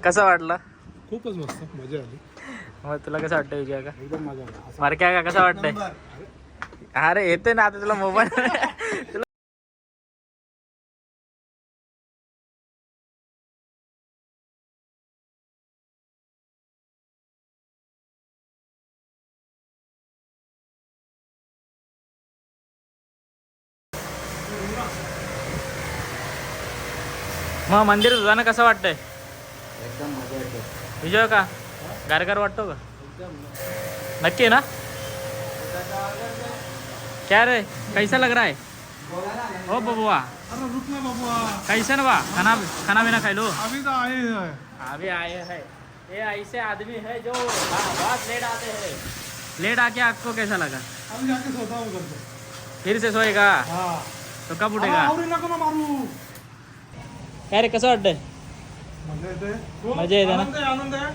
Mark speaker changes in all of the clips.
Speaker 1: कसं वाटलं?
Speaker 2: खूपच मस्त मजा आली.
Speaker 1: मग तुला कसं वाटतं विजय का?
Speaker 2: एकदम मजा आली.
Speaker 1: मार काय का कसं वाटतंय? अरे येते ना आता तुला मोबाईल तुला मग मंदिर तुझा कसं वाटतंय?
Speaker 3: एकदम मजा येते.
Speaker 1: विजय का गारगार वाटतो का? नक्की ना? क्या रे कैसा लग रहा है? ओ बबुआ
Speaker 2: अरे रुक ना बाबा,
Speaker 1: कैसे ना बा खाना खाना बिना खाई लो.
Speaker 2: अभी तो आए हैं.
Speaker 1: अभी आए हैं. ये ऐसे आदमी है जो बहुत लेट आते हैं. लेट आके आपको कैसा लगा?
Speaker 2: अभी जाके सोता हूँ घर पे.
Speaker 1: फिर से सोएगा
Speaker 2: हाँ.
Speaker 1: तो कब उठेगा?
Speaker 2: आवरी नको ना मारू.
Speaker 1: काय रे कसं वाटतंय?
Speaker 2: मजा येते.
Speaker 1: मजा येते ना?
Speaker 2: आनंद आहे, आनंद आहे.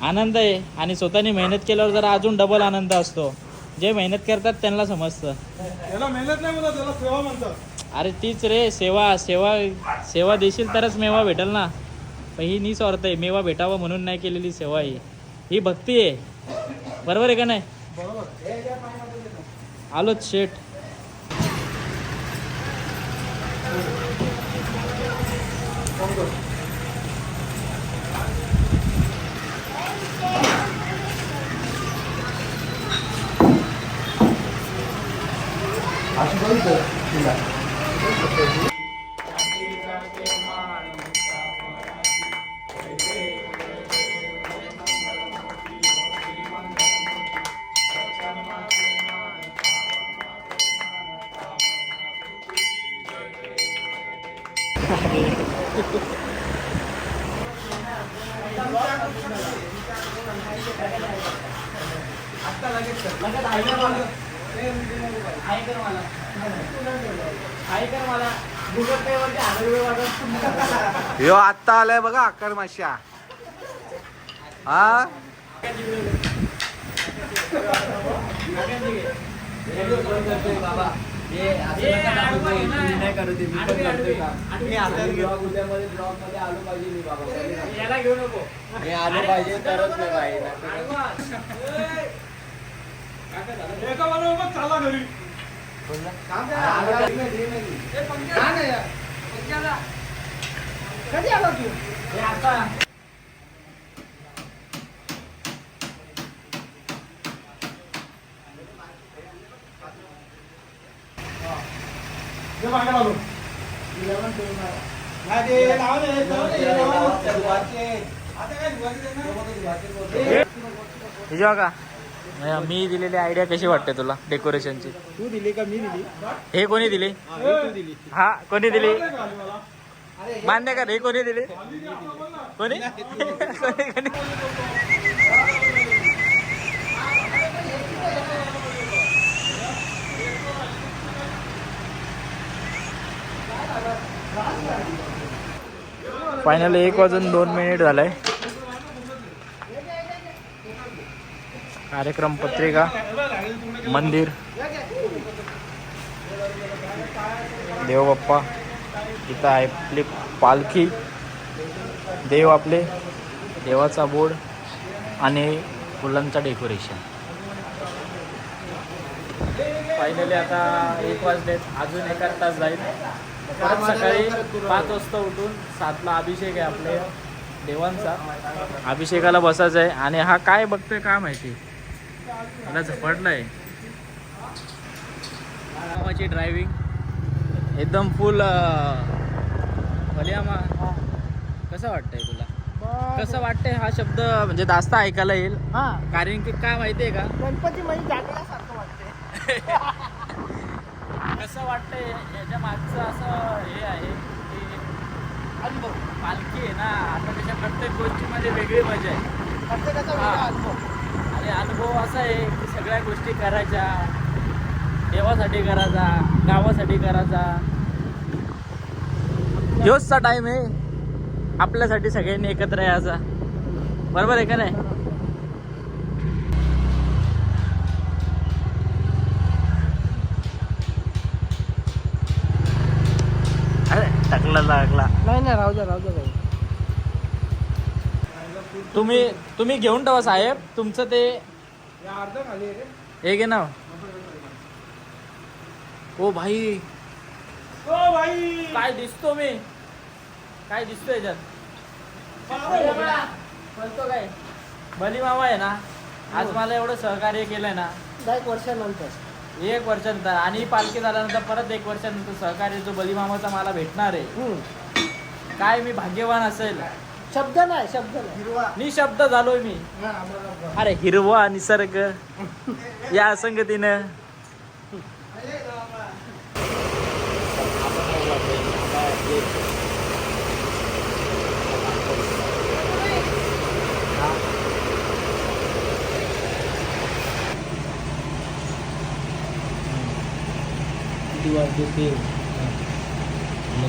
Speaker 1: आनंद आहे आणि स्वतःनी मेहनत केल्यावर जरा अजून डबल आनंद असतो. जे मेहनत करतात त्यांना समजतं.
Speaker 2: याला मेहनत नाही म्हणतात, त्याला सेवा म्हणतात.
Speaker 1: अरे तीच रे सेवा. सेवा सेवा देशील तरच मेवा भेटेल ना. पण ही निस्वार्थ आहे. मेवा भेटावा म्हणून नाही केलेली सेवा ही भक्ती आहे. बरोबर आहे का नाही?
Speaker 2: बरोबर.
Speaker 1: आलोच शेठ.
Speaker 3: यो आत्ता आलाय बघा अक्कर माश्या. हा आलो पाहिजे तरच
Speaker 2: एका बरोबर चाला घरी.
Speaker 4: कधी आला तू?
Speaker 2: जे बाहेर आलो.
Speaker 1: विजय का मी दिलेली आयडिया कशी वाटते तुला डेकोरेशनची?
Speaker 2: तू दिली का मी दिली?
Speaker 1: हे कोणी दिली?
Speaker 2: तू दिली.
Speaker 1: हा कोणी दिली?
Speaker 2: मला
Speaker 1: मान्य कर. हे कोणी दिली? कोणी कोणी कोणी? फायनली 1:02 झालाय. कार्यक्रम पत्रिका मंदिर देवबाप्पा इथं आहे. आपली पालखी देव आपले देवाचा बोर्ड आणि फुलांचा डेकोरेशन. फायनली आता 1 वाजलेत. अजून 1 तास जाईल. परत सकाळी 5 वाजता उठून 7ला अभिषेक आहे आपल्या देवांचा. अभिषेकाला बसायचं आहे. आणि हा काय बघतोय काय माहिती मला झपटलंय. माझी ड्रायव्हिंग एकदम फुल भल्या. कसं वाटतंय तुला? कसं वाटतंय हा शब्द म्हणजे जास्त ऐकायला येईल. कारण की काय माहितीये का,
Speaker 4: गणपती म्हणजे जागल्यासारखं वाटते.
Speaker 1: कसं वाटतंय याच्या मागचं असं हे आहे की अनुभव. पालखी आहे ना, आता त्याच्या प्रत्येक गोष्टीमध्ये वेगळी मजा आहे.
Speaker 4: प्रत्येकाचा वेगळा अनुभव.
Speaker 1: आणि अनुभव असा आहे की सगळ्या गोष्टी करायच्या देवासाठी करायचा, गावासाठी करायचा. ह्योचचा टाइम आहे आपल्यासाठी सगळ्यांनी एकत्र यायचा. बरोबर आहे का नाही? अरे टाकला लागला.
Speaker 4: नाही राहू द्या भाई.
Speaker 1: तुम्ही घेऊन ठेवा साहेब, तुमचं ते
Speaker 2: या अर्ध खाली आहे रे.
Speaker 1: हे घे ना. ओ भाई
Speaker 2: ओ भाई
Speaker 1: काय दिसतो मी, काय दिसतो याच्यात? बोलतो काय बली मामा आहे ना, आज मला एवढं सहकार्य केलंय ना.
Speaker 4: 1 वर्षानंतर
Speaker 1: 1 वर्षानंतर आणि पालखी झाल्यानंतर परत 1 वर्षानंतर सहकार्य जो बली मामाचा मला भेटणार आहे. काय मी भाग्यवान असेल.
Speaker 4: शब्द नाही.
Speaker 1: निशब्द झालोय मी. अरे हिरवा निसर्ग या संगतीनं.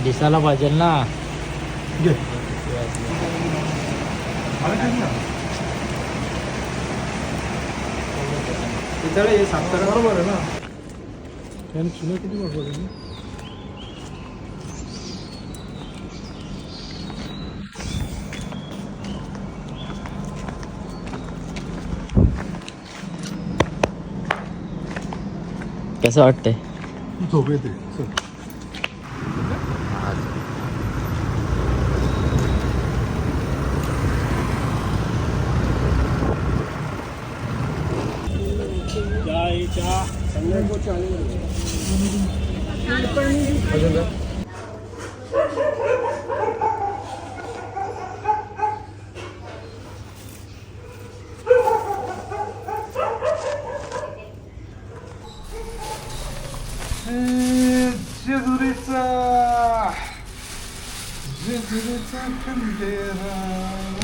Speaker 1: दिसायला पाहिजे ना.
Speaker 2: तिथं हे सातारा बरोबर आहे ना. त्याने चुना किती वापरली.
Speaker 1: कसं वाटतंय?
Speaker 2: झोप येते.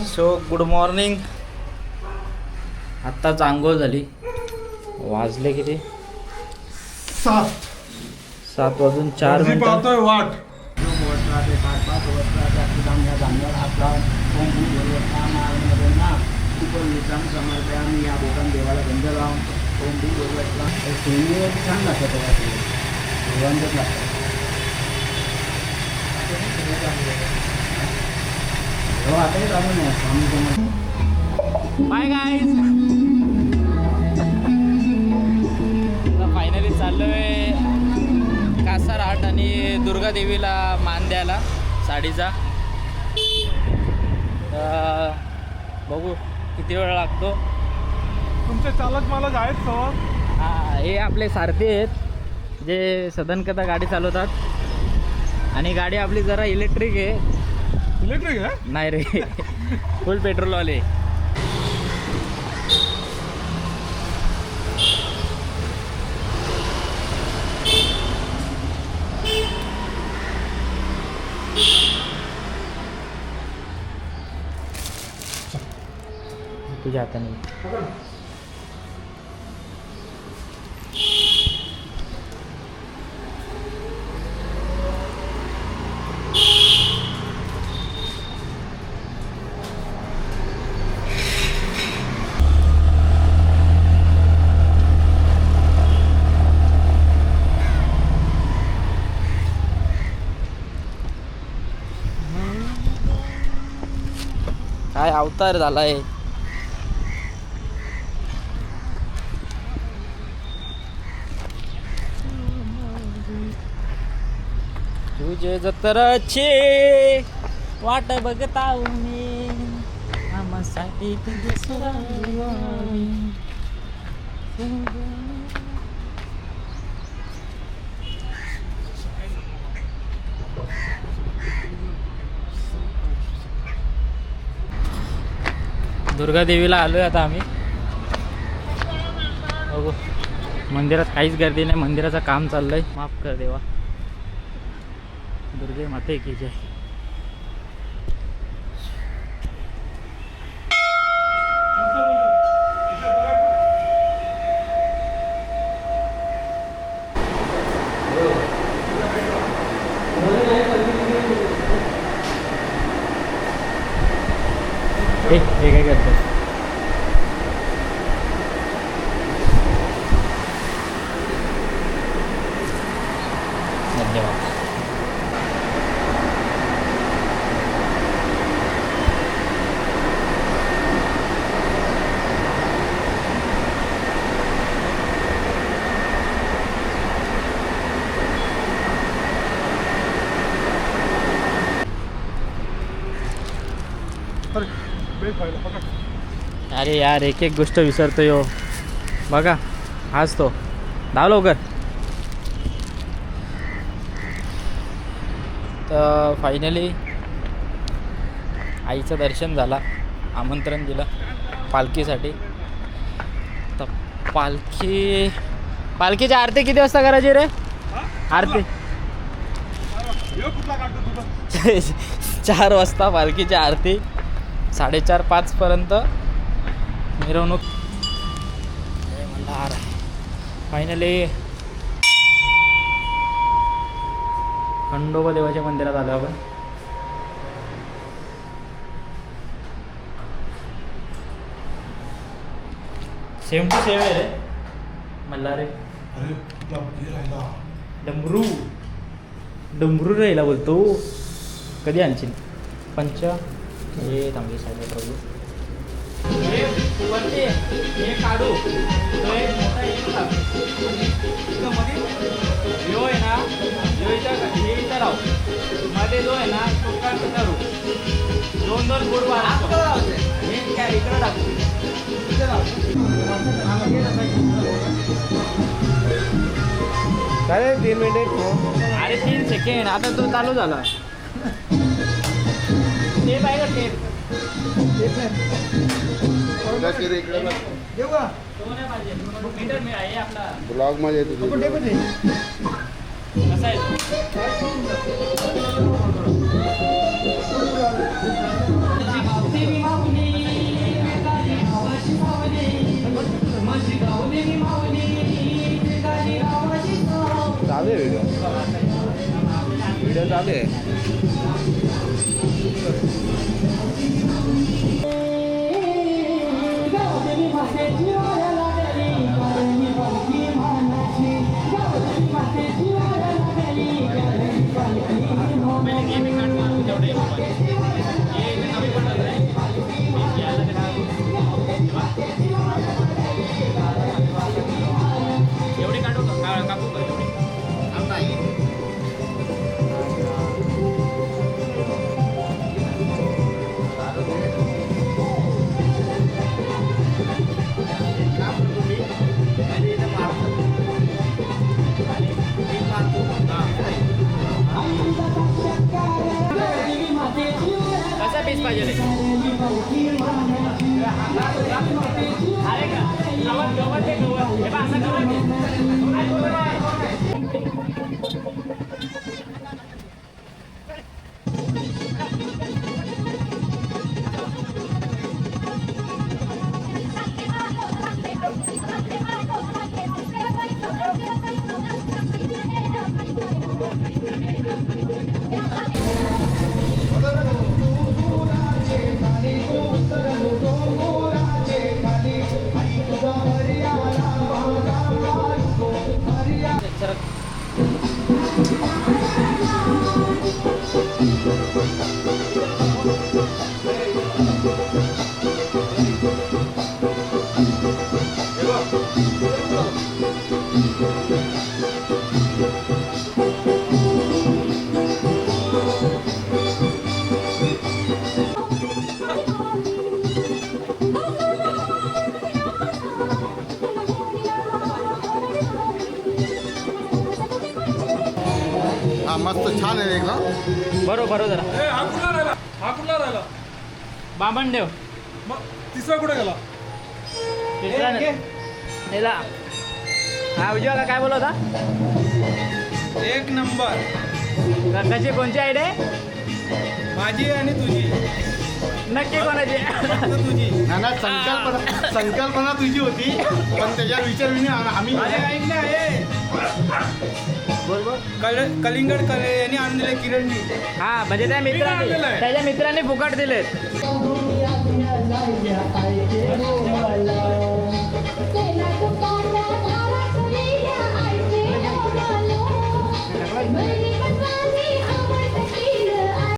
Speaker 1: So good morning. आत्ताच आंघोळ झाली. वाजले किती? 7 वाजून 4 मिनिटं.
Speaker 2: पाहतोय वाट.
Speaker 3: या बोटान देवाला गंध लावून छान लागतं. आताही चालू नाही स्वामी.
Speaker 1: Bye guys. फायनली चाललोय कासार हाट आणि दुर्गा देवीला मान द्यायला साडीचा. तर बघू किती वेळ लागतो.
Speaker 2: तुमचे चालक मालक आहेत सर.
Speaker 1: हे आपले सारथी आहेत जे सदनकथा गाडी चालवतात. आणि गाडी आपली जरा इलेक्ट्रिक आहे.
Speaker 2: इलेक्ट्रिक आहे?
Speaker 1: नाही रे, फुल पेट्रोलवाले. तुझ्या हाताने काय अवतार झालाय. तुझे जत्राची वाट बघता मी आम्हासाठी तुझे सुरावी. दुर्गा देवीला आलोय आता आम्ही. बघू मंदिरात काहीच गर्दी नाही. मंदिराचं काम चाललंय. माफ कर देवा. दुर्गे माते की जय. हे काय करतो? धन्यवाद.
Speaker 2: अरे ब्रेक व्हायला पकड.
Speaker 1: अरे यार एक एक गोष्ट विसरतो यो. बघा हाच तो. धाव लवकर. तर फायनली आईचं दर्शन झालं. आमंत्रण दिलं पालखीसाठी. तर पालखीची आरती किती वाजता करायची रे? आरती
Speaker 2: यो कुठला काढतो तुझा?
Speaker 1: 4 वाजता पालखीची आरती. 4:30-5पर्यंत मिरवणूक. फायनली खंडोबा देवाच्या मंदिरात आलो आपण. सेम टू सेम आहे रे मल्हार रे.
Speaker 2: अरे तुला हे राहिला.
Speaker 1: डमरू राहिला बोलतो. कधी आणशील? पंच हे थांबली साईडला प्रभू. हे काढू तो एक मोठा एक लाव. ह्यो आहे ना हे इथं राहू. मध्ये जो आहे ना तो काढ करू. 2 फूट वाढ. हे काय इकडं टाकू.
Speaker 3: काय 3 मिनिट.
Speaker 1: अरे 3 सेकंड. आता तो चालू झाला. टेप आहे का टेप?
Speaker 3: येऊ का
Speaker 1: तो नाही पाहिजे. मीटर मी आहे आपला.
Speaker 3: ब्लॉग मध्ये येतो.
Speaker 1: कसा आहे तो?
Speaker 3: चालू आहे व्हिडिओ चालू आहे.
Speaker 1: एवढी काढू का कापू का एवढी? कसा पीस पाहिजे? अरे का गवत गवत आहे गवत. हे बघ असं गवत आहे.
Speaker 3: हा मस्त छान आहे एकदम.
Speaker 1: बरोबर जरा.
Speaker 2: हा कुठला राहिला?
Speaker 1: बामणदेव.
Speaker 2: मग तिसरा कुठे गेला?
Speaker 1: तिसरा नेला. हा उज्ज्वला काय बोलत होता?
Speaker 3: 1 नंबर.
Speaker 1: कशी कोणची आयडिया?
Speaker 3: माझी आणि तुझी.
Speaker 1: नक्की कोणाची?
Speaker 3: तुझी. ना संकल्पना तुझी होती पण त्याच्या विचार आम्ही कलिंगड करे यांनी आणून दिले किरणनी.
Speaker 1: हा म्हणजे त्याच्या मित्रांनी फुकट दिलेत.
Speaker 5: Thank you.